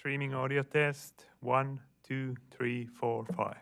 Streaming audio test. 1, 2, 3, 4, 5.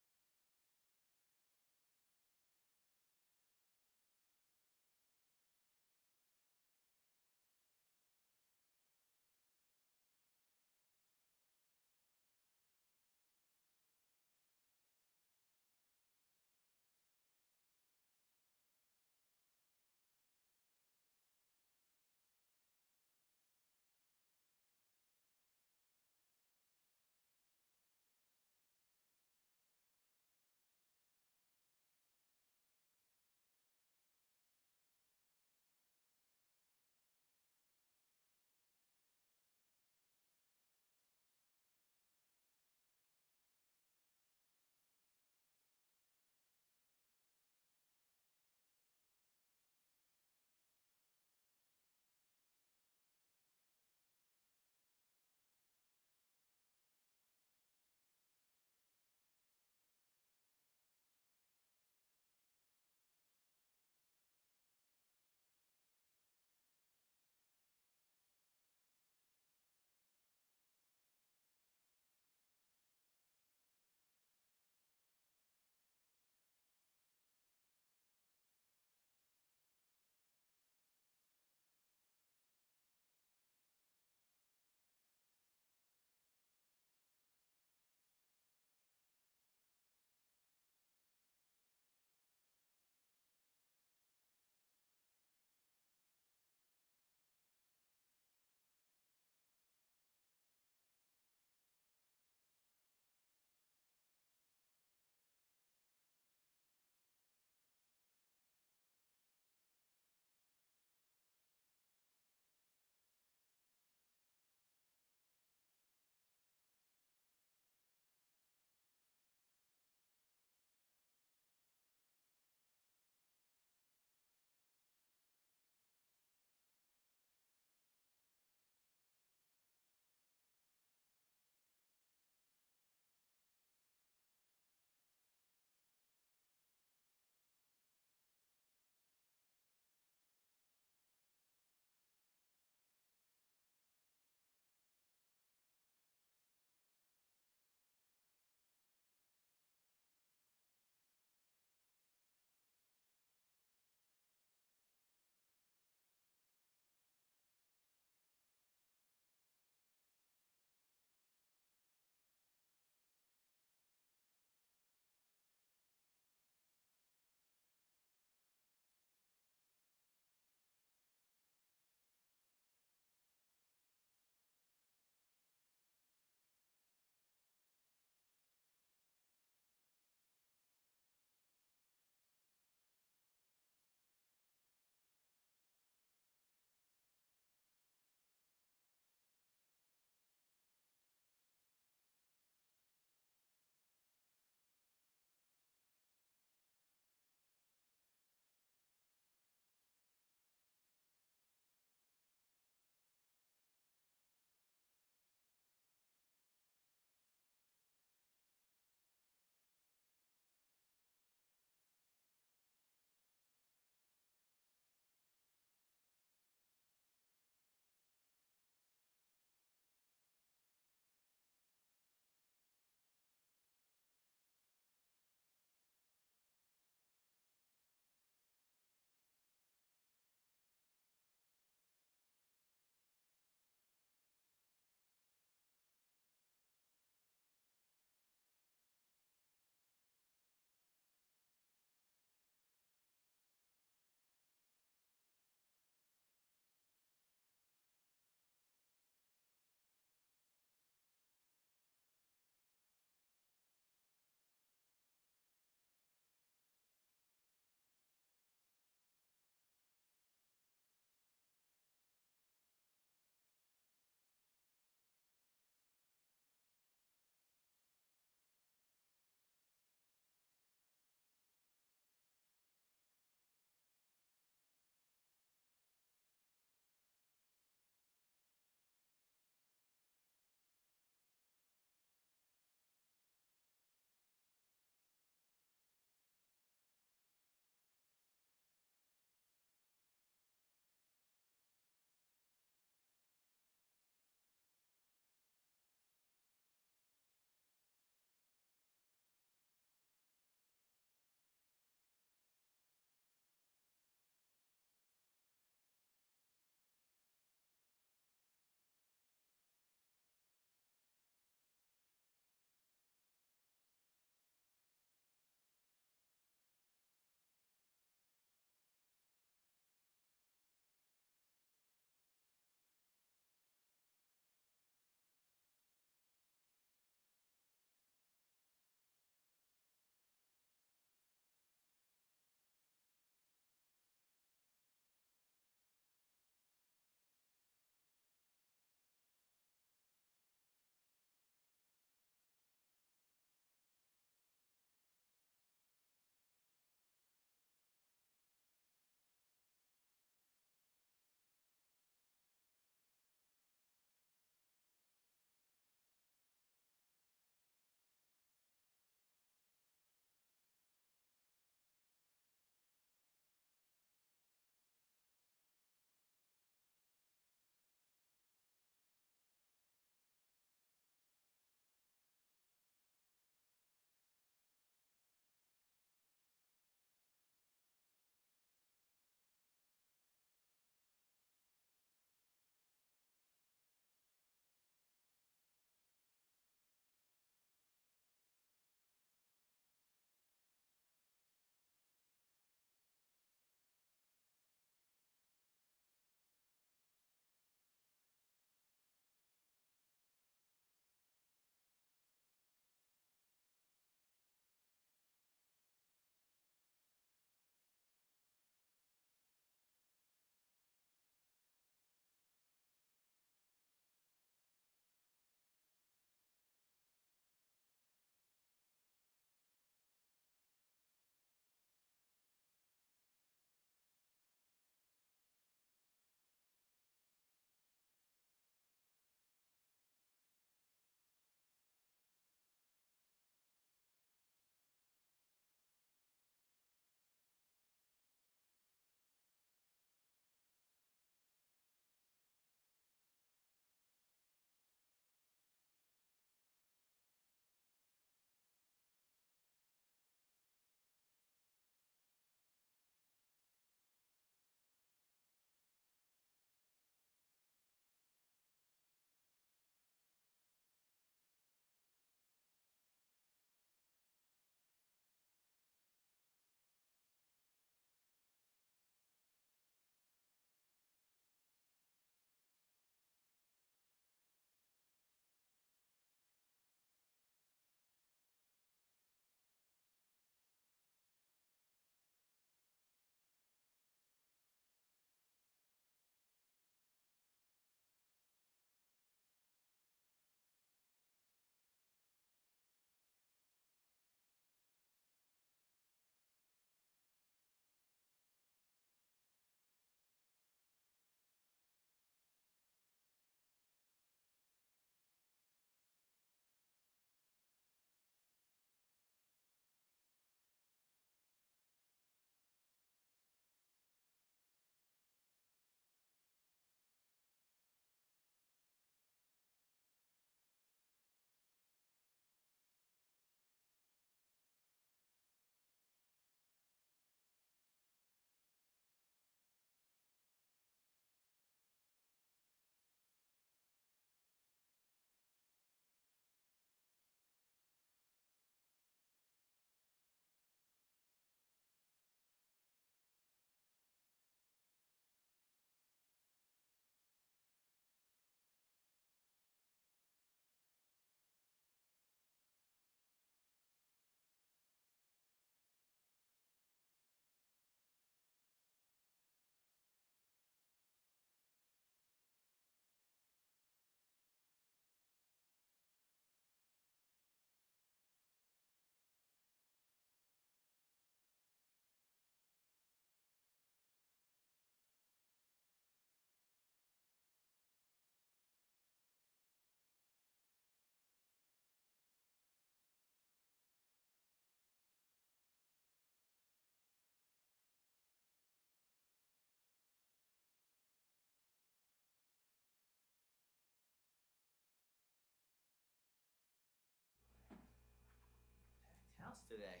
us today.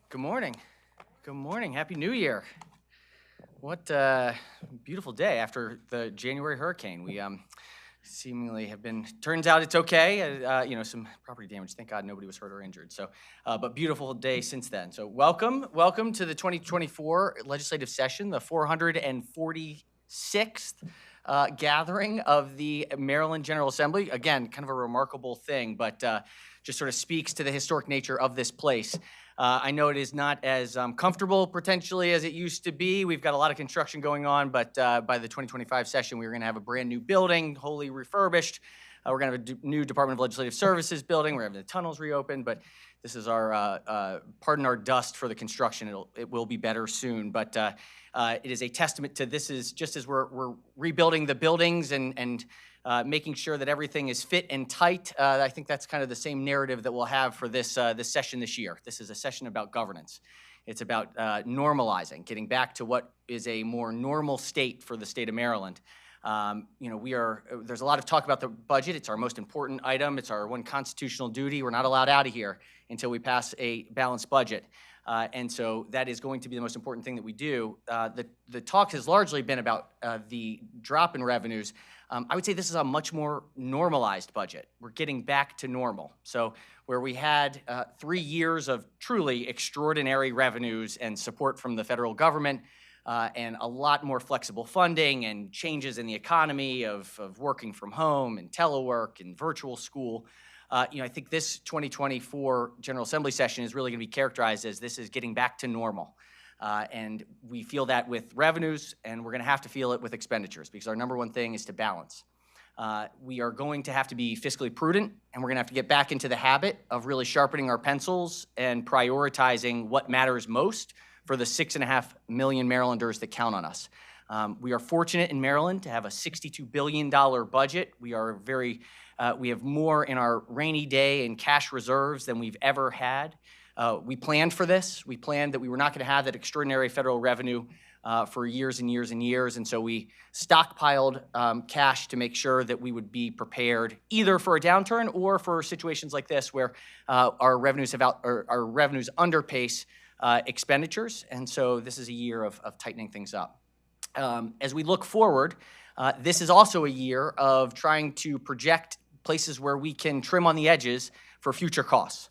Good morning. Good morning. Happy New Year. What a beautiful day after the January hurricane. We seemingly have been, turns out it's okay. Some property damage. Thank God nobody was hurt or injured. So, but beautiful day since then. So welcome to the 2024 legislative session, the 446th gathering of the Maryland General Assembly. Again, kind of a remarkable thing, but just sort of speaks to the historic nature of this place. I know it is not as comfortable potentially as it used to be. We've got a lot of construction going on, but by the 2025 session, we're going to have a brand new building, wholly refurbished. We're going to have a new Department of Legislative Services building. We're having the tunnels reopened, but this is our, pardon our dust for the construction. It will be better soon, but it is a testament to this is just as we're rebuilding the buildings and making sure that everything is fit and tight. I think that's kind of the same narrative that we'll have for this session this year. This is a session about governance. It's about normalizing, getting back to what is a more normal state for the state of Maryland. There's a lot of talk about the budget. It's our most important item. It's our one constitutional duty. We're not allowed out of here until we pass a balanced budget. And so that is going to be the most important thing that we do. The talk has largely been about the drop in revenues. I would say this is a much more normalized budget. We're getting back to normal. So where we had 3 years of truly extraordinary revenues and support from the federal government, and a lot more flexible funding and changes in the economy of working from home and telework and virtual school. I think this 2024 General Assembly session is really going to be characterized as this is getting back to normal. And we feel that with revenues, and we're going to have to feel it with expenditures because our number one thing is to balance. We are going to have to be fiscally prudent, and we're going to have to get back into the habit of really sharpening our pencils and prioritizing what matters most for the 6.5 million Marylanders that count on us. We are fortunate in Maryland to have a $62 billion budget. We have more in our rainy day and cash reserves than we've ever had. We planned for this. We planned that we were not going to have that extraordinary federal revenue for years and years and years. And so we stockpiled cash to make sure that we would be prepared either for a downturn or for situations like this where our revenues underpace expenditures. And so this is a year of tightening things up. As we look forward, this is also a year of trying to project places where we can trim on the edges for future costs.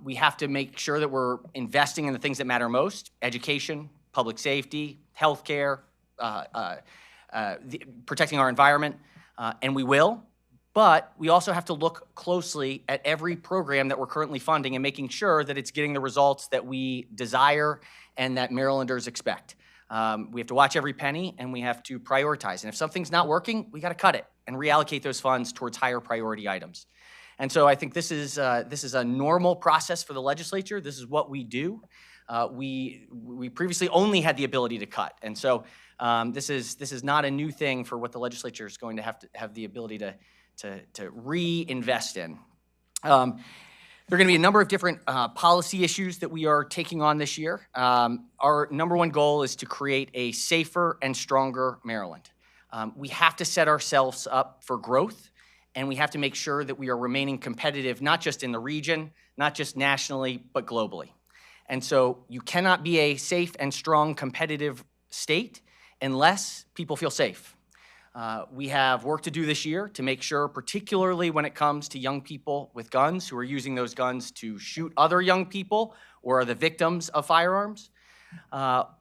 We have to make sure that we're investing in the things that matter most: education, public safety, healthcare, protecting our environment, and we will. But we also have to look closely at every program that we're currently funding and making sure that it's getting the results that we desire and that Marylanders expect. We have to watch every penny, and we have to prioritize. And if something's not working, we got to cut it and reallocate those funds towards higher priority items. And so I think this is a normal process for the legislature. This is what we do. We previously only had the ability to cut, and so this is not a new thing for what the legislature is going to have the ability to reinvest in. There are going to be a number of different policy issues that we are taking on this year. Our number one goal is to create a safer and stronger Maryland. We have to set ourselves up for growth, and we have to make sure that we are remaining competitive, not just in the region, not just nationally, but globally. And so you cannot be a safe and strong competitive state unless people feel safe. We have work to do this year to make sure, particularly when it comes to young people with guns who are using those guns to shoot other young people or are the victims of firearms,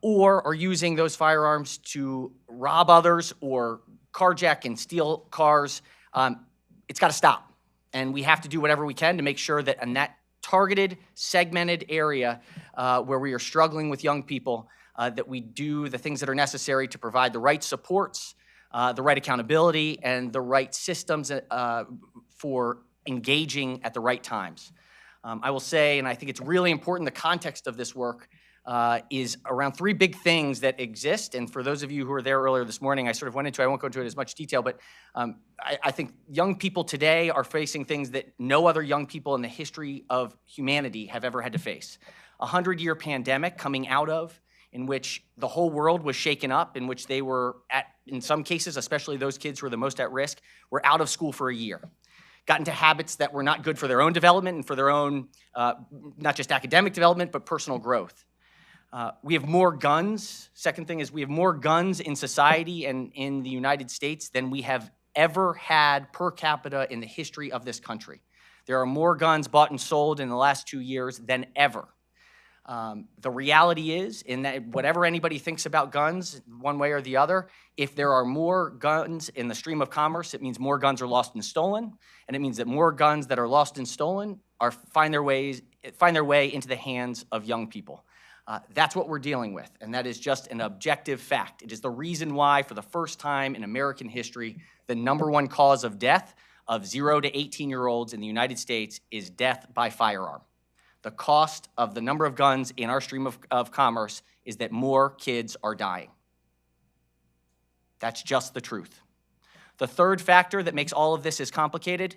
or are using those firearms to rob others or carjack and steal cars. It's got to stop. And we have to do whatever we can to make sure that in that targeted, segmented area where we are struggling with young people, that we do the things that are necessary to provide the right supports, the right accountability, and the right systems for engaging at the right times. I will say, and I think it's really important, the context of this work is around three big things that exist. And for those of you who were there earlier this morning, I sort of went into, I won't go into it in as much detail, but I think young people today are facing things that no other young people in the history of humanity have ever had to face. A 100-year pandemic coming out of, in which the whole world was shaken up, in which they were in some cases, especially those kids who are the most at risk, were out of school for a year. got into habits that were not good for their own development and for their own, not just academic development, but personal growth. We have more guns. Second thing is we have more guns in society and in the United States than we have ever had per capita in the history of this country. There are more guns bought and sold in the last 2 years than ever. The reality is, in that whatever anybody thinks about guns, one way or the other, if there are more guns in the stream of commerce, it means more guns are lost and stolen, and it means that more guns that are lost and stolen find their way into the hands of young people. That's what we're dealing with, and that is just an objective fact. It is the reason why, for the first time in American history, the #1 cause of death of 0 to 18-year-olds in the United States is death by firearm. The cost of the number of guns in our stream of commerce is that more kids are dying. That's just the truth. The third factor that makes all of this as complicated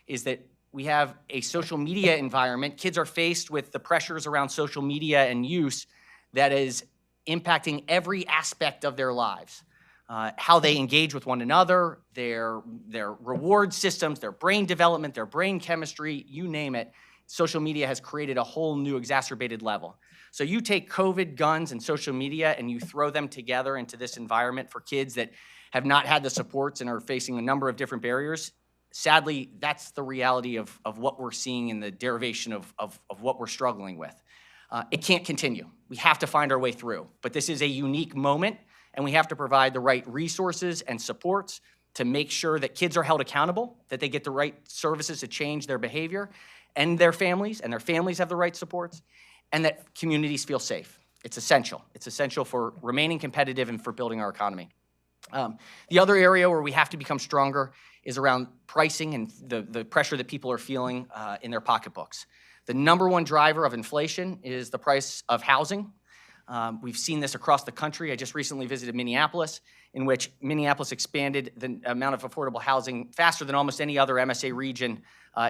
is that we have a social media environment. Kids are faced with the pressures around social media and use that is impacting every aspect of their lives. How they engage with one another, their reward systems, their brain development, their brain chemistry, you name it. Social media has created a whole new exacerbated level. So you take COVID, guns, and social media, and you throw them together into this environment for kids that have not had the supports and are facing a number of different barriers. Sadly, that's the reality of what we're seeing in the derivation of what we're struggling with. It can't continue. We have to find our way through. But this is a unique moment, and we have to provide the right resources and supports to make sure that kids are held accountable, that they get the right services to change their behavior, and their families have the right supports, and that communities feel safe. It's essential. It's essential for remaining competitive and for building our economy. The other area where we have to become stronger is around pricing and the pressure that people are feeling in their pocketbooks. The #1 driver of inflation is the price of housing. We've seen this across the country. I just recently visited Minneapolis, in which Minneapolis expanded the amount of affordable housing faster than almost any other MSA region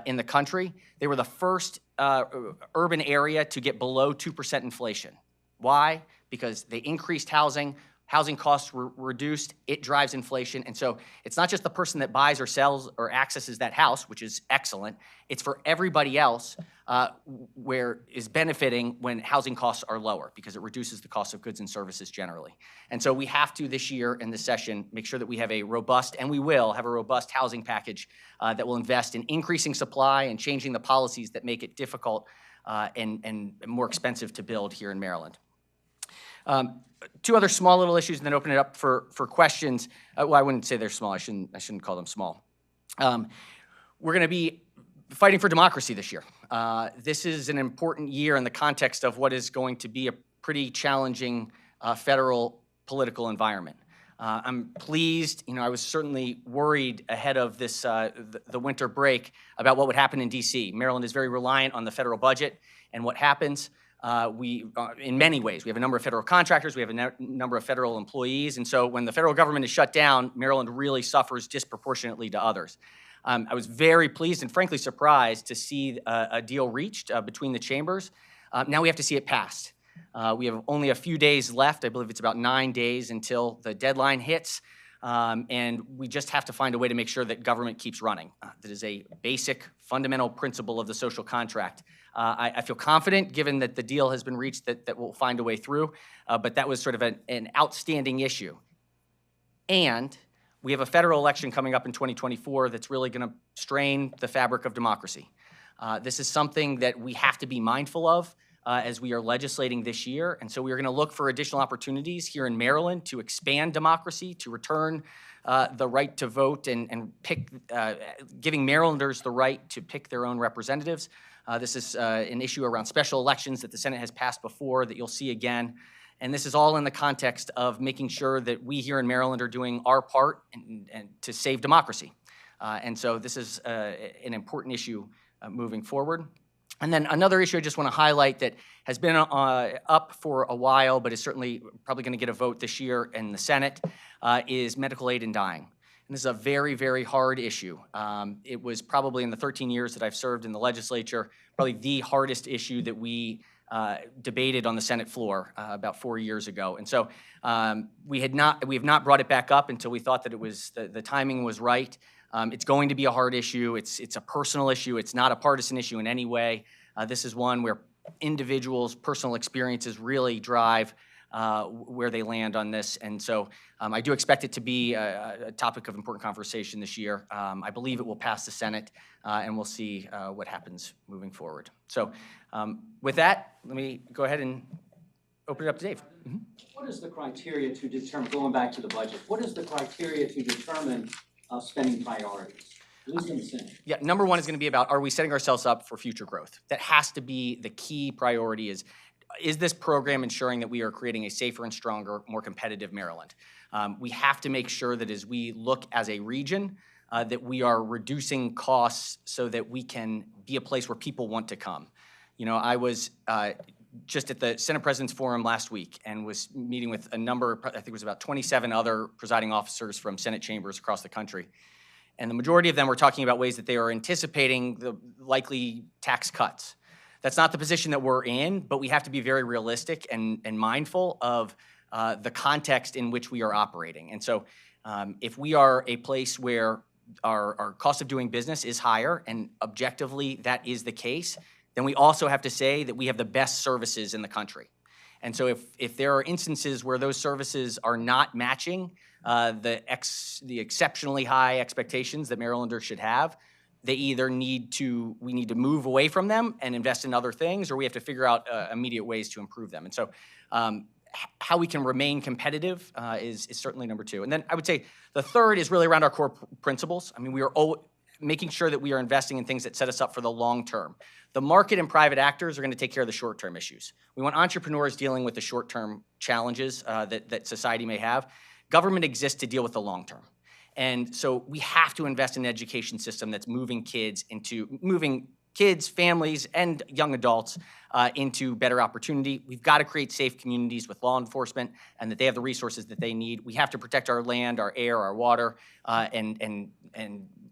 in the country. They were the first urban area to get below 2% inflation. Why? Because they increased housing costs were reduced, it drives inflation. And so it's not just the person that buys or sells or accesses that house, which is excellent, it's for everybody else where is benefiting when housing costs are lower, because it reduces the cost of goods and services generally. And so we have to, this year in this session, make sure that we have a robust, and we will have a robust housing package that will invest in increasing supply and changing the policies that make it difficult and more expensive to build here in Maryland. Two other small little issues, and then open it up for questions. Well, I wouldn't say they're small. I shouldn't call them small. We're going to be fighting for democracy this year. This is an important year in the context of what is going to be a pretty challenging federal political environment. I'm pleased. I was certainly worried ahead of this the winter break about what would happen in D.C. Maryland is very reliant on the federal budget and what happens. In many ways, we have a number of federal contractors, we have a number of federal employees, and so when the federal government is shut down, Maryland really suffers disproportionately to others. I was very pleased and frankly surprised to see a deal reached between the chambers. Now we have to see it passed. We have only a few days left. I believe it's about 9 days until the deadline hits, and we just have to find a way to make sure that government keeps running. That is a basic, fundamental principle of the social contract. I feel confident, given that the deal has been reached, that we'll find a way through, but that was sort of an outstanding issue. And we have a federal election coming up in 2024 that's really going to strain the fabric of democracy. This is something that we have to be mindful of as we are legislating this year, and so we are going to look for additional opportunities here in Maryland to expand democracy, to return the right to vote and pick, giving Marylanders the right to pick their own representatives. This is an issue around special elections that the Senate has passed before that you'll see again. And this is all in the context of making sure that we here in Maryland are doing our part and to save democracy. And so this is an important issue moving forward. And then another issue I just want to highlight that has been up for a while, but is certainly probably going to get a vote this year in the Senate, is medical aid in dying. And this is a very, very hard issue. It was probably in the 13 years that I've served in the legislature, probably the hardest issue that we debated on the Senate floor about 4 years ago. And so we have not brought it back up until we thought that it was the timing was right. It's going to be a hard issue. It's a personal issue. It's not a partisan issue in any way. This is one where individuals' personal experiences really drive where they land on this. And so I do expect it to be a topic of important conversation this year. I believe it will pass the Senate, and we'll see what happens moving forward. So with that, let me go ahead and open it up to Dave. Mm-hmm. What is the criteria to determine, going back to the budget, what is the criteria to determine spending priorities? At least in the Senate. Yeah, number one is going to be about, are we setting ourselves up for future growth? That has to be the key priority. Is this program ensuring that we are creating a safer and stronger, more competitive Maryland? We have to make sure that as we look as a region, that we are reducing costs so that we can be a place where people want to come. You know, I was just at the Senate President's Forum last week and was meeting with a number, I think it was about 27 other presiding officers from Senate chambers across the country. And the majority of them were talking about ways that they are anticipating the likely tax cuts. That's not the position that we're in, but we have to be very realistic and mindful of the context in which we are operating. And so if we are a place where our cost of doing business is higher, and objectively that is the case, then we also have to say that we have the best services in the country. And so if there are instances where those services are not matching the exceptionally high expectations that Marylanders should have, they either we need to move away from them and invest in other things, or we have to figure out immediate ways to improve them. And so how we can remain competitive is certainly number two. And then I would say the third is really around our core principles. I mean, we are making sure that we are investing in things that set us up for the long term. The market and private actors are going to take care of the short-term issues. We want entrepreneurs dealing with the short-term challenges that society may have. Government exists to deal with the long term. And so we have to invest in an education system that's moving kids, families, and young adults into better opportunity. We've got to create safe communities with law enforcement and that they have the resources that they need. We have to protect our land, our air, our water, and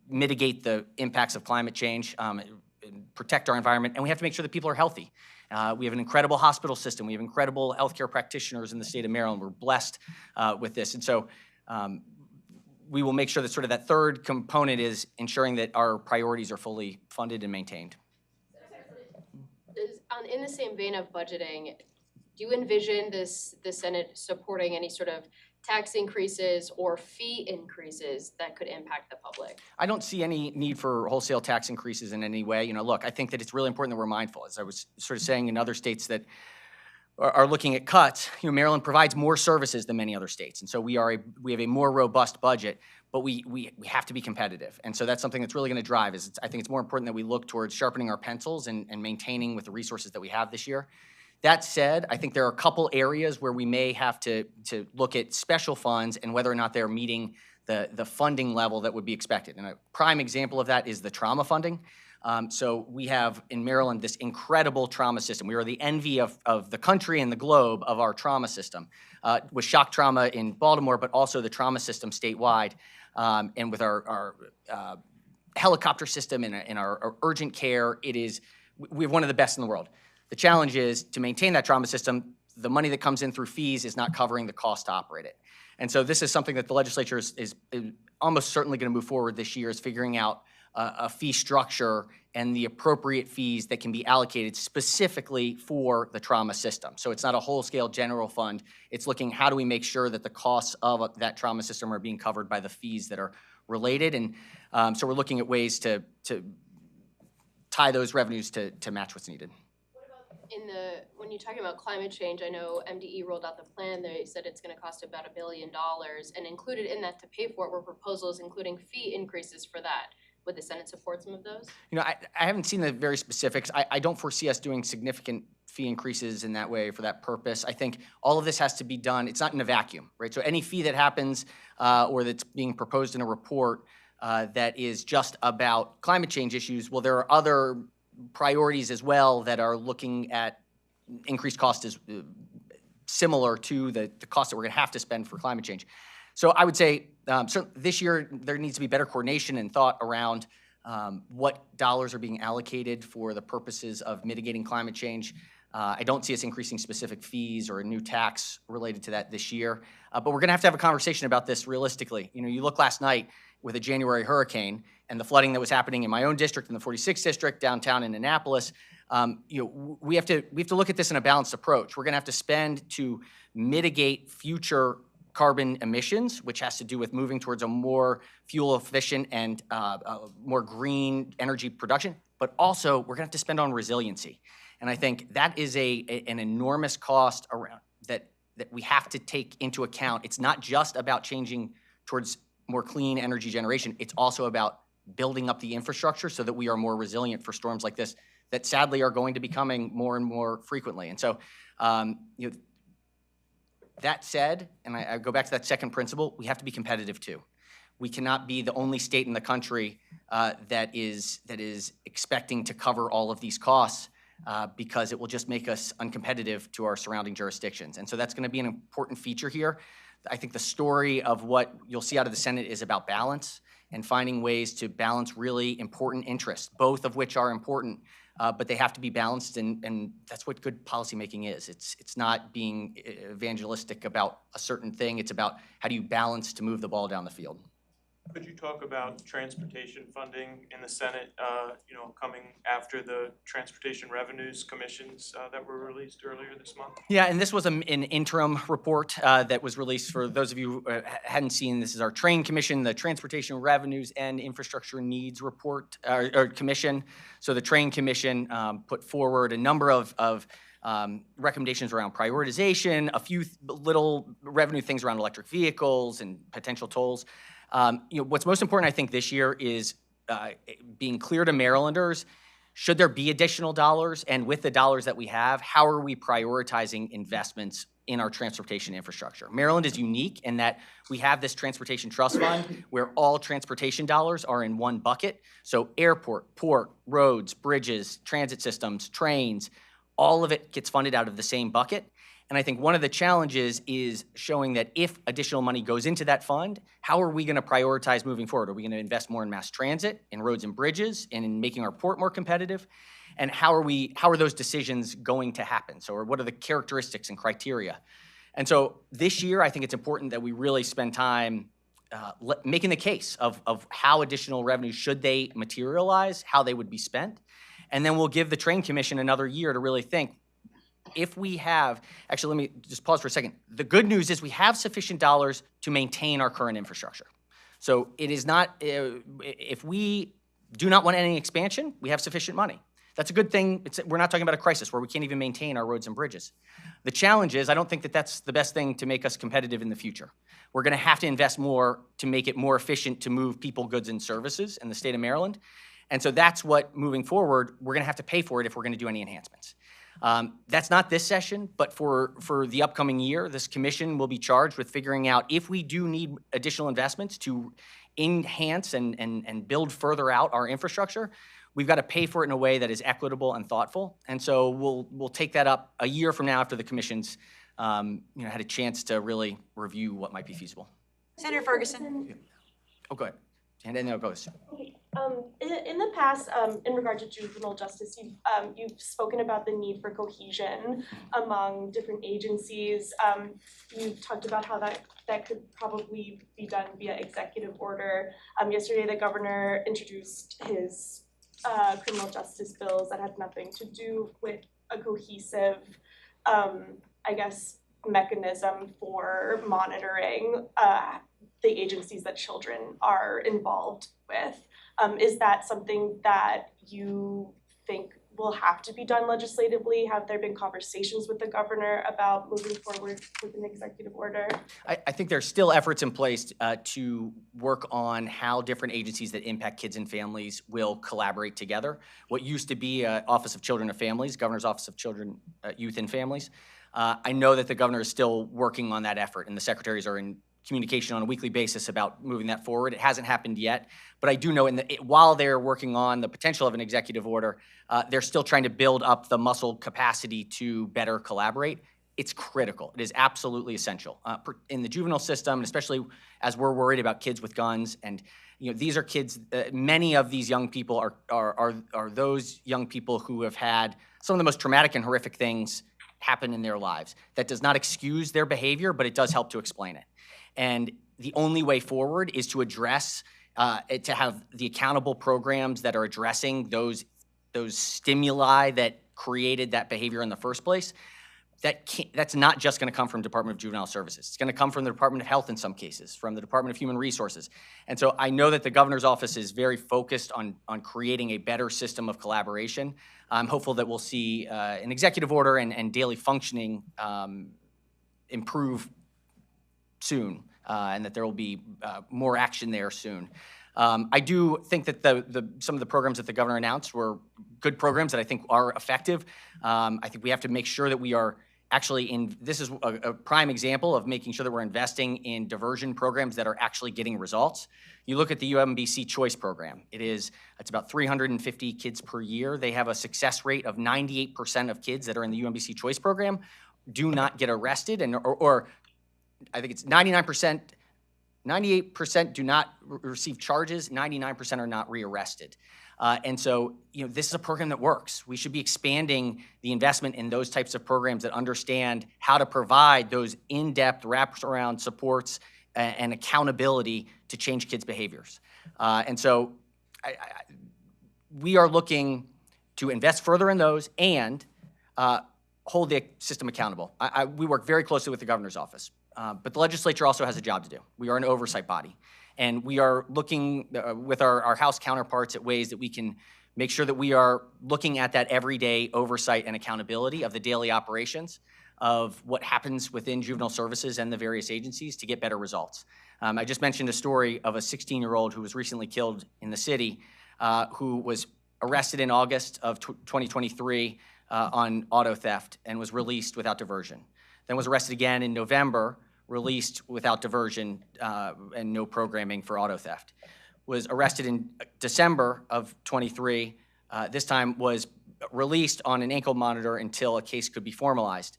mitigate the impacts of climate change, and protect our environment, and we have to make sure that people are healthy. We have an incredible hospital system. We have incredible healthcare practitioners in the state of Maryland. We're blessed with this. And so we will make sure that sort of that third component is ensuring that our priorities are fully funded and maintained. In the same vein of budgeting, do you envision the Senate supporting any sort of tax increases or fee increases that could impact the public? I don't see any need for wholesale tax increases in any way. You know, look, I think that it's really important that we're mindful. As I was sort of saying in other states that are looking at cuts, you know, Maryland provides more services than many other states. And so we have a more robust budget, but we have to be competitive. And so that's something that's really going to drive. I think it's more important that we look towards sharpening our pencils and maintaining with the resources that we have this year. That said, I think there are a couple areas where we may have to look at special funds and whether or not they're meeting the funding level that would be expected. And a prime example of that is the trauma funding. So we have in Maryland this incredible trauma system. We are the envy of the country and the globe of our trauma system, with shock trauma in Baltimore, but also the trauma system statewide, and with our helicopter system and our urgent care. We have one of the best in the world. The challenge is to maintain that trauma system, the money that comes in through fees is not covering the cost to operate it. And so this is something that the legislature is almost certainly going to move forward this year, is figuring out a fee structure and the appropriate fees that can be allocated specifically for the trauma system. So it's not a whole-scale general fund. It's looking, how do we make sure that the costs of that trauma system are being covered by the fees that are related? And so we're looking at ways to tie those revenues to match what's needed. When you're talking about climate change, I know MDE rolled out the plan. They said it's going to cost about $1 billion, and included in that to pay for it were proposals including fee increases for that. Would the Senate support some of those? You know, I haven't seen the very specifics. I don't foresee us doing significant fee increases in that way for that purpose. I think all of this has to be done. It's not in a vacuum, right? So any fee that happens or that's being proposed in a report that is just about climate change issues, well, there are other priorities as well that are looking at increased cost is similar to the cost that we're going to have to spend for climate change. So I would say certainly this year there needs to be better coordination and thought around what dollars are being allocated for the purposes of mitigating climate change. I don't see us increasing specific fees or a new tax related to that this year. But we're going to have a conversation about this realistically. You know, you look last night with a January hurricane and the flooding that was happening in my own district, in the 46th district, downtown in Annapolis. You know, we have to look at this in a balanced approach. We're going to have to spend to mitigate future carbon emissions, which has to do with moving towards a more fuel efficient and more green energy production. But also, we're going to have to spend on resiliency. And I think that is an enormous cost around that we have to take into account. It's not just about changing towards more clean energy generation. It's also about building up the infrastructure so that we are more resilient for storms like this that sadly are going to be coming more and more frequently. And so, you know, that said, and I go back to that second principle, we have to be competitive too. We cannot be the only state in the country that is expecting to cover all of these costs because it will just make us uncompetitive to our surrounding jurisdictions. And so that's going to be an important feature here. I think the story of what you'll see out of the Senate is about balance and finding ways to balance really important interests, both of which are important, but they have to be balanced, and that's what good policymaking is. It's not being evangelistic about a certain thing. It's about how do you balance to move the ball down the field. Could you talk about transportation funding in the Senate, you know, coming after the transportation revenues commissions that were released earlier this month? Yeah, and this was an interim report that was released. For those of you who hadn't seen, this is our Train Commission, the Transportation Revenues and Infrastructure Needs Report, or Commission. So the Train Commission put forward a number of recommendations around prioritization, a few little revenue things around electric vehicles and potential tolls. You know, what's most important, I think, this year is being clear to Marylanders, should there be additional dollars, and with the dollars that we have, how are we prioritizing investments in our transportation infrastructure? Maryland is unique in that we have this transportation trust fund where all transportation dollars are in one bucket. So airport, port, roads, bridges, transit systems, trains, all of it gets funded out of the same bucket. And I think one of the challenges is showing that if additional money goes into that fund, how are we going to prioritize moving forward? Are we going to invest more in mass transit, in roads and bridges, and in making our port more competitive? And how are those decisions going to happen? So, or what are the characteristics and criteria? And so this year, I think it's important that we really spend time making the case of how additional revenue, should they materialize, how they would be spent. And then we'll give the Train Commission another year to really think, if we have, actually, let me just pause for a second. The good news is we have sufficient dollars to maintain our current infrastructure. So it is not, if we do not want any expansion, we have sufficient money. That's a good thing. We're not talking about a crisis where we can't even maintain our roads and bridges. The challenge is, I don't think that that's the best thing to make us competitive in the future. We're going to have to invest more to make it more efficient to move people, goods, and services in the state of Maryland. And so that's what, moving forward, we're going to have to pay for it if we're going to do any enhancements. That's not this session, but for the upcoming year, this commission will be charged with figuring out if we do need additional investments to enhance and build further out our infrastructure. We've got to pay for it in a way that is equitable and thoughtful. And so we'll take that up a year from now after the commission's had a chance to really review what might be feasible. Senator Ferguson. Oh, go ahead. And then I'll go. Okay. In the past, in regard to juvenile justice, you've spoken about the need for cohesion among different agencies. You've talked about how that could probably be done via executive order. Yesterday, the governor introduced his criminal justice bills that had nothing to do with a cohesive, mechanism for monitoring the agencies that children are involved with. Is that something that you think will have to be done legislatively? Have there been conversations with the governor about moving forward with an executive order? I think there's still efforts in place to work on how different agencies that impact kids and families will collaborate together. What used to be Office of Children and Families, Governor's Office of Children, Youth and Families. I know that the governor is still working on that effort, and the secretaries are in communication on a weekly basis about moving that forward. It hasn't happened yet, but I do know while they're working on the potential of an executive order, they're still trying to build up the muscle capacity to better collaborate. it's critical. It is absolutely essential. In the juvenile system, and especially as we're worried about kids with guns, and these are kids, many of these young people are those young people who have had some of the most traumatic and horrific things happen in their lives. That does not excuse their behavior, but it does help to explain it. And the only way forward is to address, to have the accountable programs that are addressing those stimuli that created that behavior in the first place. That's not just going to come from Department of Juvenile Services. It's going to come from the Department of Health in some cases, from the Department of Human Resources. And so I know that the governor's office is very focused on creating a better system of collaboration. I'm hopeful that we'll see an executive order and daily functioning improve soon, and that there will be more action there soon. I do think that some of the programs that the governor announced were good programs that I think are effective. I think we have to make sure that we are actually this is a prime example of making sure that we're investing in diversion programs that are actually getting results. You look at the UMBC Choice program. It's about 350 kids per year. They have a success rate of 98% of kids that are in the UMBC Choice program do not get arrested, or I think it's 99%. 98% do not receive charges, 99% are not rearrested. And so, this is a program that works. We should be expanding the investment in those types of programs that understand how to provide those in-depth wraparound supports and accountability to change kids' behaviors. And so we are looking to invest further in those and hold the system accountable. We work very closely with the governor's office. But the legislature also has a job to do. We are an oversight body, and we are looking with our House counterparts at ways that we can make sure that we are looking at that everyday oversight and accountability of the daily operations of what happens within juvenile services and the various agencies to get better results. I just mentioned a story of a 16-year-old who was recently killed in the city, who was arrested in August of 2023 on auto theft and was released without diversion. Then was arrested again in November, released without diversion and no programming for auto theft. Was arrested in December of 23, this time was released on an ankle monitor until a case could be formalized.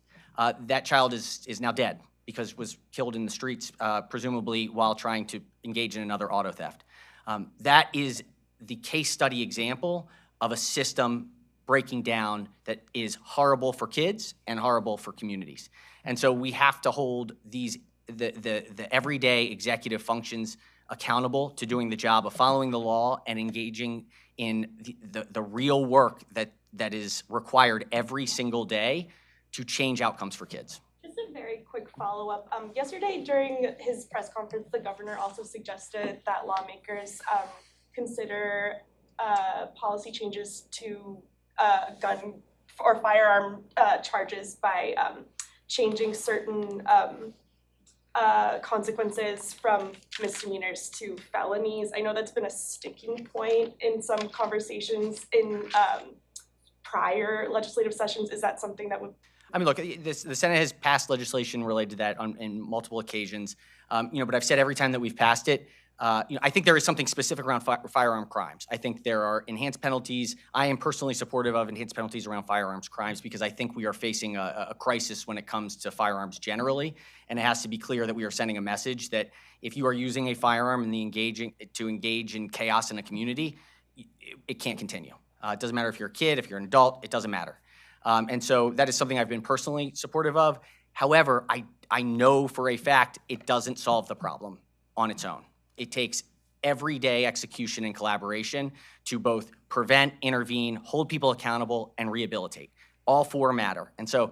That child is now dead because was killed in the streets, presumably while trying to engage in another auto theft. That is the case study example of a system breaking down that is horrible for kids and horrible for communities. And so we have to hold the everyday executive functions accountable to doing the job of following the law and engaging in the real work that is required every single day to change outcomes for kids. Just a very quick follow-up. Yesterday during his press conference, the governor also suggested that lawmakers consider policy changes to gun or firearm charges by changing certain consequences from misdemeanors to felonies. I know that's been a sticking point in some conversations in prior legislative sessions. Is that something that would? I mean, look, the Senate has passed legislation related to that in multiple occasions. But I've said every time that we've passed it, I think there is something specific around firearm crimes. I think there are enhanced penalties. I am personally supportive of enhanced penalties around firearms crimes because I think we are facing a crisis when it comes to firearms generally. And it has to be clear that we are sending a message that if you are using a firearm and to engage in chaos in a community, it can't continue. It doesn't matter if you're a kid, if you're an adult, it doesn't matter. And so that is something I've been personally supportive of. However, I know for a fact it doesn't solve the problem on its own. It takes everyday execution and collaboration to both prevent, intervene, hold people accountable, and rehabilitate. All four matter. And so,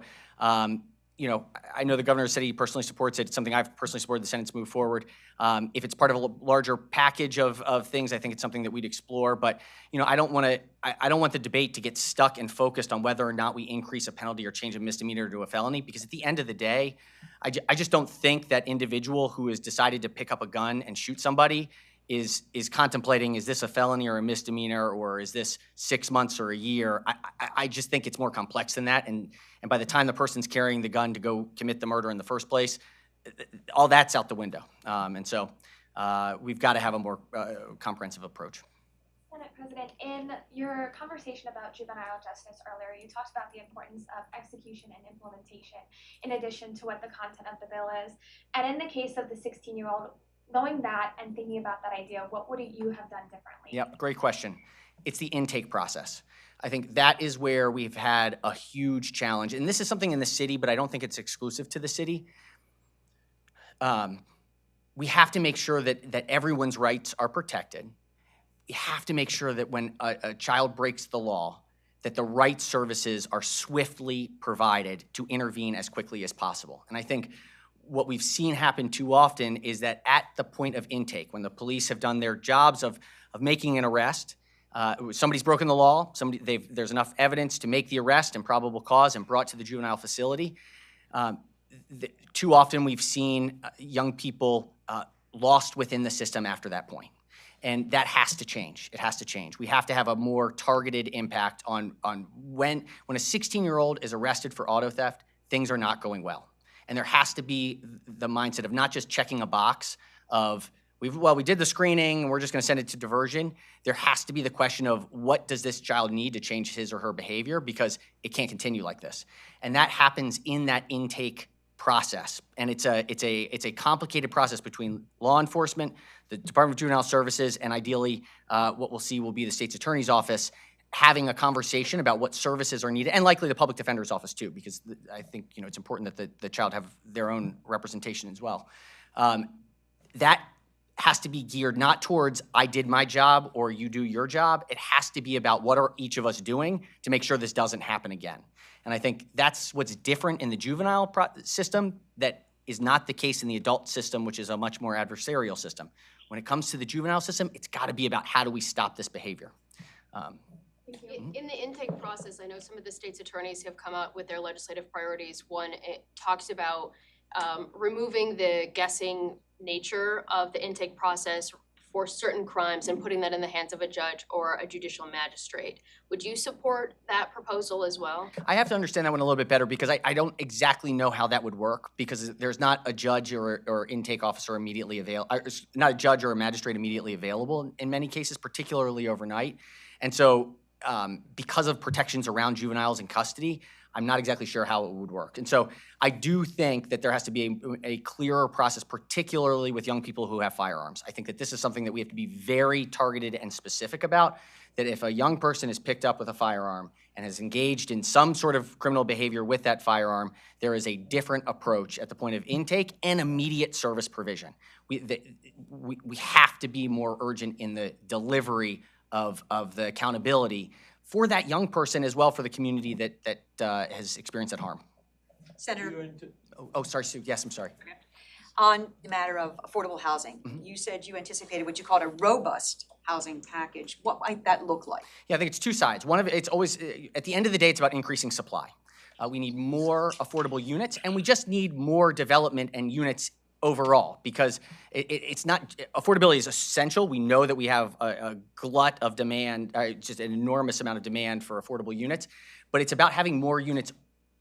I know the governor said he personally supports it. It's something I've personally supported the Senate's move forward. If it's part of a larger package of things, I think it's something that we'd explore. But, I don't want the debate to get stuck and focused on whether or not we increase a penalty or change a misdemeanor to a felony, because at the end of the day, I just don't think that individual who has decided to pick up a gun and shoot somebody is contemplating, is this a felony or a misdemeanor, or is this 6 months or a year? I just think it's more complex than that. And by the time the person's carrying the gun to go commit the murder in the first place, all that's out the window. And so we've got to have a more comprehensive approach. Senate President, in your conversation about juvenile justice earlier, you talked about the importance of execution and implementation in addition to what the content of the bill is. And in the case of the 16-year-old, knowing that and thinking about that idea, what would you have done differently? Yep, great question. It's the intake process. I think that is where we've had a huge challenge. And this is something in the city, but I don't think it's exclusive to the city. We have to make sure that everyone's rights are protected. You have to make sure that when a child breaks the law, that the right services are swiftly provided to intervene as quickly as possible. And I think what we've seen happen too often is that at the point of intake, when the police have done their jobs of making an arrest, somebody's broken the law, there's enough evidence to make the arrest and probable cause and brought to the juvenile facility. Too often we've seen young people lost within the system after that point. And that has to change. It has to change. We have to have a more targeted impact on when a 16-year-old is arrested for auto theft, things are not going well. And there has to be the mindset of not just checking a box of, we did the screening, we're just gonna send it to diversion. There has to be the question of what does this child need to change his or her behavior, because it can't continue like this. And that happens in that intake process. And it's a complicated process between law enforcement, the Department of Juvenile Services, and ideally what we'll see will be the state's attorney's office having a conversation about what services are needed, and likely the public defender's office too, because I think it's important that the child have their own representation as well. That has to be geared not towards I did my job or you do your job. It has to be about what are each of us doing to make sure this doesn't happen again. And I think that's what's different in the juvenile system that is not the case in the adult system, which is a much more adversarial system. When it comes to the juvenile system, it's got to be about how do we stop this behavior. In the intake process, I know some of the state's attorneys have come out with their legislative priorities. One, it talks about removing the guessing nature of the intake process for certain crimes and putting that in the hands of a judge or a judicial magistrate. Would you support that proposal as well? I have to understand that one a little bit better because I don't exactly know how that would work, because there's not a judge or intake officer immediately available, not a judge or a magistrate immediately available in many cases, particularly overnight. And so because of protections around juveniles in custody, I'm not exactly sure how it would work. And so I do think that there has to be a clearer process, particularly with young people who have firearms. I think that this is something that we have to be very targeted and specific about, that if a young person is picked up with a firearm and is engaged in some sort of criminal behavior with that firearm, there is a different approach at the point of intake and immediate service provision. We have to be more urgent in the delivery of the accountability for that young person as well for the community that has experienced that harm. Senator, Oh, sorry, Sue. Yes, I'm sorry. on the matter of affordable housing, you said you anticipated what you called a robust housing package. What might that look like? Yeah, I think it's two sides. One of it's always, at the end of the day, it's about increasing supply. We need more affordable units, and we just need more development and units overall, because it's not, affordability is essential. We know that we have a glut of demand, just an enormous amount of demand for affordable units, but it's about having more units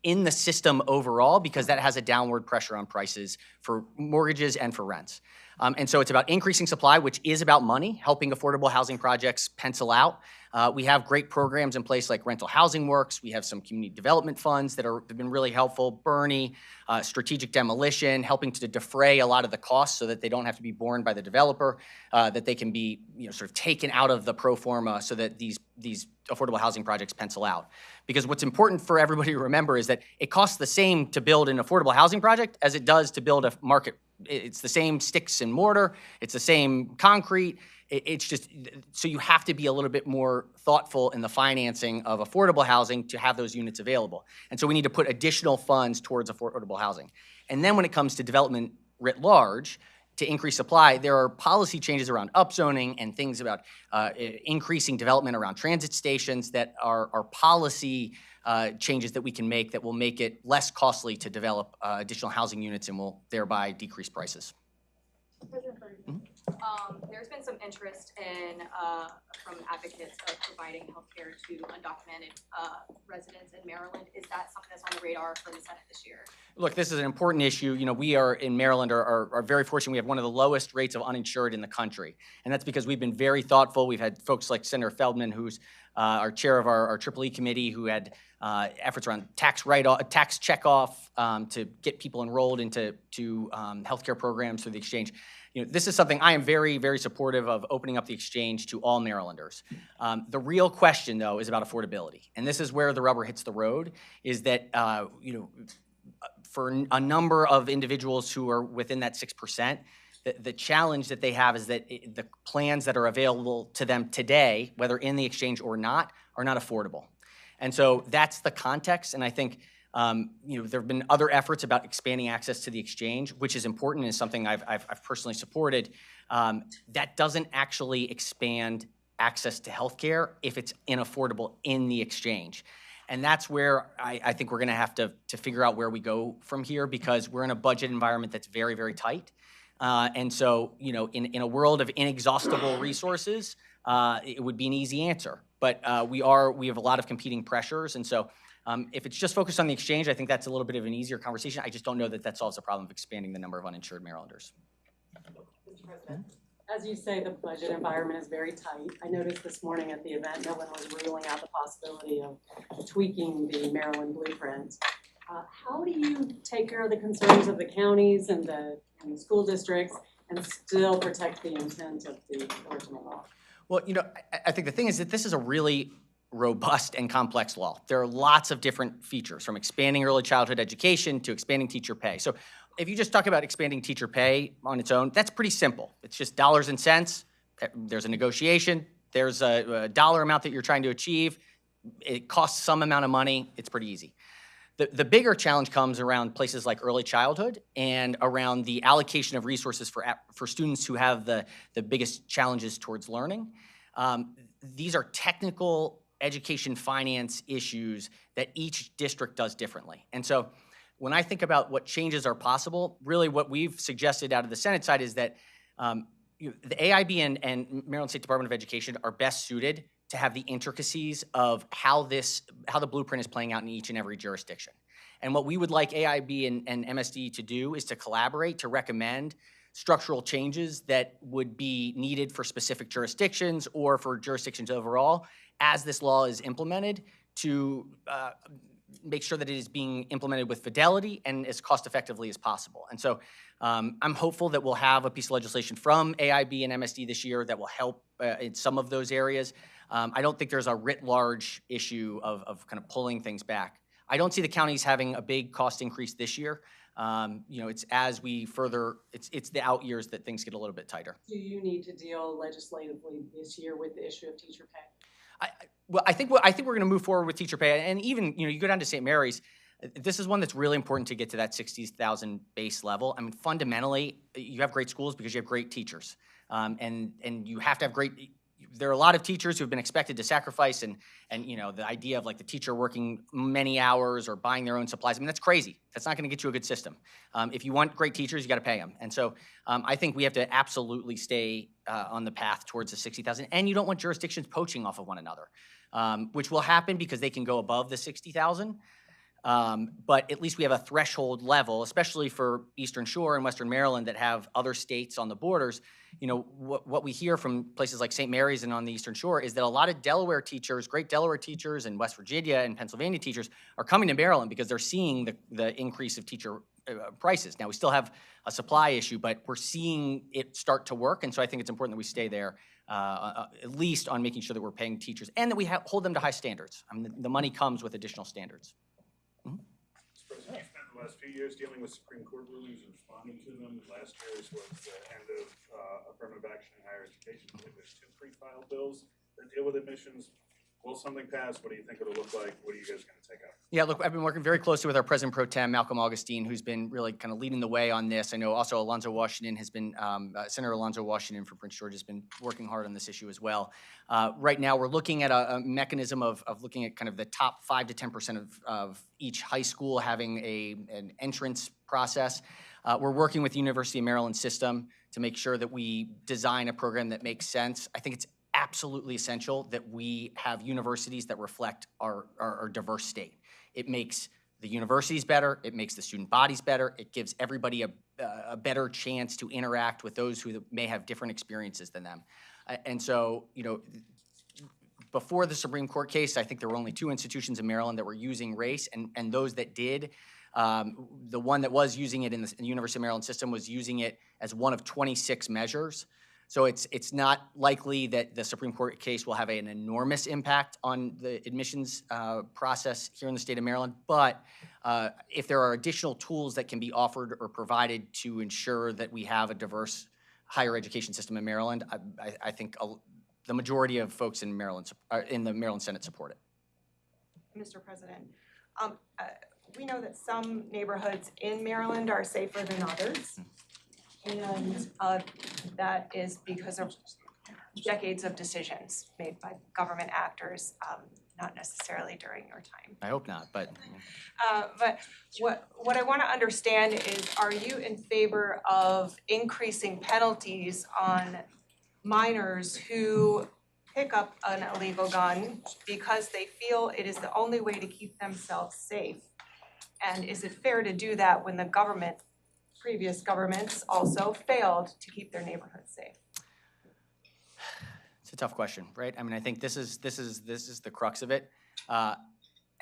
in the system overall, because that has a downward pressure on prices for mortgages and for rents. And so it's about increasing supply, which is about money, helping affordable housing projects pencil out. We have great programs in place like Rental Housing Works. We have some community development funds that have been really helpful. Bernie, strategic demolition, helping to defray a lot of the costs so that they don't have to be borne by the developer, that they can be sort of taken out of the pro forma so that these affordable housing projects pencil out. Because what's important for everybody to remember is that it costs the same to build an affordable housing project as it does to build a market. It's the same sticks and mortar, it's the same concrete. It's just, so you have to be a little bit more thoughtful in the financing of affordable housing to have those units available. And so we need to put additional funds towards affordable housing. And then when it comes to development writ large, to increase supply, there are policy changes around upzoning and things about increasing development around transit stations that are policy changes that we can make that will make it less costly to develop additional housing units and will thereby decrease prices. There's been some interest in from advocates of providing healthcare to undocumented residents in Maryland. Is that something that's on the radar for the Senate this year? Look, this is an important issue. You know, we are in Maryland are very fortunate. We have one of the lowest rates of uninsured in the country. And that's because we've been very thoughtful. We've had folks like Senator Feldman, who's our chair of our EEE committee, who had efforts around tax checkoff to get people enrolled into healthcare programs through the exchange. You know, this is something I am very, very supportive of, opening up the exchange to all Marylanders. The real question, though, is about affordability. And this is where the rubber hits the road, is that, you know, for a number of individuals who are within that 6%, the challenge that they have is that the plans that are available to them today, whether in the exchange or not, are not affordable. And so that's the context, and I think you know, there have been other efforts about expanding access to the exchange, which is important and is something I've personally supported. That doesn't actually expand access to healthcare if it's inaffordable in the exchange. And that's where I think we're gonna have to figure out where we go from here, because we're in a budget environment that's very, very tight. And so, you know, in a world of inexhaustible resources, it would be an easy answer. But we have a lot of competing pressures. And so if it's just focused on the exchange, I think that's a little bit of an easier conversation. I just don't know that solves the problem of expanding the number of uninsured Marylanders. Mr. President, as you say, the budget environment is very tight. I noticed this morning at the event, no one was ruling out the possibility of tweaking the Maryland blueprint. How do you take care of the concerns of the counties and the school districts and still protect the intent of the original law? Well, you know, I think the thing is that this is a really robust and complex law. There are lots of different features, from expanding early childhood education to expanding teacher pay. So if you just talk about expanding teacher pay on its own, that's pretty simple. It's just dollars and cents. There's a negotiation. There's a dollar amount that you're trying to achieve. It costs some amount of money. It's pretty easy. The bigger challenge comes around places like early childhood and around the allocation of resources for students who have the biggest challenges towards learning. These are technical education finance issues that each district does differently. And so when I think about what changes are possible, really what we've suggested out of the Senate side is that the AIB and Maryland State Department of Education are best suited to have the intricacies of how the blueprint is playing out in each and every jurisdiction. And what we would like AIB and MSD to do is to collaborate to recommend structural changes that would be needed for specific jurisdictions or for jurisdictions overall as this law is implemented, to make sure that it is being implemented with fidelity and as cost effectively as possible. And so I'm hopeful that we'll have a piece of legislation from AIB and MSD this year that will help in some of those areas. I don't think there's a writ large issue of kind of pulling things back. I don't see the counties having a big cost increase this year. You know, it's as we further, it's the out years that things get a little bit tighter. Do you need to deal legislatively this year with the issue of teacher pay? I think we're going to move forward with teacher pay, and even, you know, you go down to St. Mary's. This is one that's really important to get to that 60,000 base level. I mean, fundamentally, you have great schools because you have great teachers, and you have to have great. There are a lot of teachers who have been expected to sacrifice, and you know, the idea of like the teacher working many hours or buying their own supplies. I mean, that's crazy. That's not going to get you a good system. If you want great teachers, you got to pay them. And so I think we have to absolutely stay on the path towards the 60,000. And you don't want jurisdictions poaching off of one another, which will happen because they can go above the 60,000. But at least we have a threshold level, especially for Eastern Shore and Western Maryland that have other states on the borders. You know, what we hear from places like St. Mary's and on the Eastern Shore is that a lot of Delaware teachers, great Delaware teachers and West Virginia and Pennsylvania teachers are coming to Maryland because they're seeing the increase of teacher prices. Now, we still have a supply issue, but we're seeing it start to work. And so I think it's important that we stay there, at least on making sure that we're paying teachers and that we hold them to high standards. I mean, the money comes with additional standards. Mr. President, you spent the last few years dealing with Supreme Court rulings and responding to them. Last year's was the end of affirmative action in higher education. I believe there's 2 pre-filed bills that deal with admissions. Will something pass? What do you think it'll look like? What are you guys going to take up? Yeah, look, I've been working very closely with our President Pro Tem, Malcolm Augustine, who's been really kind of leading the way on this. I know also Alonzo Washington has been, Senator Alonzo Washington from Prince George has been working hard on this issue as well. Right now, we're looking at a mechanism of looking at kind of the top 5 to 10% of each high school having an entrance process. We're working with the University of Maryland system to make sure that we design a program that makes sense. I think it's absolutely essential that we have universities that reflect our diverse state. It makes the universities better, it makes the student bodies better, it gives everybody a better chance to interact with those who may have different experiences than them. And so, you know, before the Supreme Court case, I think there were only 2 institutions in Maryland that were using race, and those that did, the one that was using it in the University of Maryland system was using it as one of 26 measures. So it's not likely that the Supreme Court case will have an enormous impact on the admissions process here in the state of Maryland. But if there are additional tools that can be offered or provided to ensure that we have a diverse higher education system in Maryland, I think the majority of folks in Maryland, in the Maryland Senate support it. Mr. President, we know that some neighborhoods in Maryland are safer than others. And that is because of decades of decisions made by government actors, not necessarily during your time. I hope not, but. But what I want to understand is, are you in favor of increasing penalties on minors who pick up an illegal gun because they feel it is the only way to keep themselves safe? And is it fair to do that when the previous governments also failed to keep their neighborhoods safe? It's a tough question, right? I mean, I think this is the crux of it. At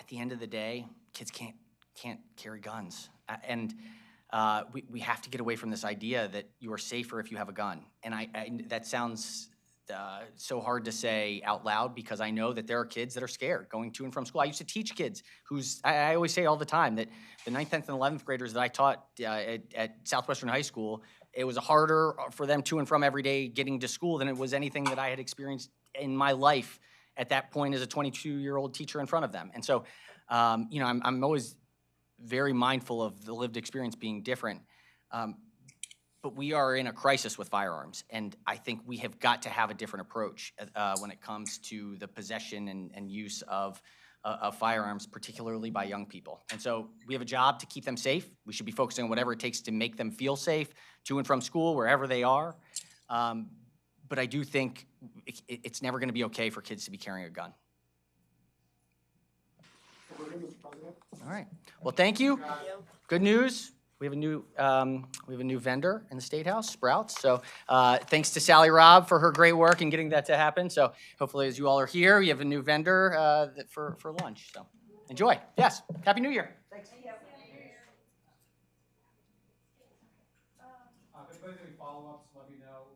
the end of the day, kids can't carry guns, and we have to get away from this idea that you are safer if you have a gun. And that sounds so hard to say out loud, because I know that there are kids that are scared going to and from school. I used to teach kids I always say all the time that the 9th, 10th, and 11th graders that I taught at Southwestern High School, it was harder for them to and from every day getting to school than it was anything that I had experienced in my life at that point as a 22-year-old teacher in front of them. And so, you know, I'm always very mindful of the lived experience being different. But we are in a crisis with firearms, and I think we have got to have a different approach when it comes to the possession and use of firearms, particularly by young people. And so we have a job to keep them safe. We should be focusing on whatever it takes to make them feel safe to and from school, wherever they are. But I do think it's never going to be okay for kids to be carrying a gun. All right. Well, thank you. Good news. We have a new vendor in the State House, Sprouts. So thanks to Sally Robb for her great work in getting that to happen. So hopefully, as you all are here, we have a new vendor for lunch. So enjoy. Yes. Happy New Year. Thanks. If anybody's any follow-ups, let me know.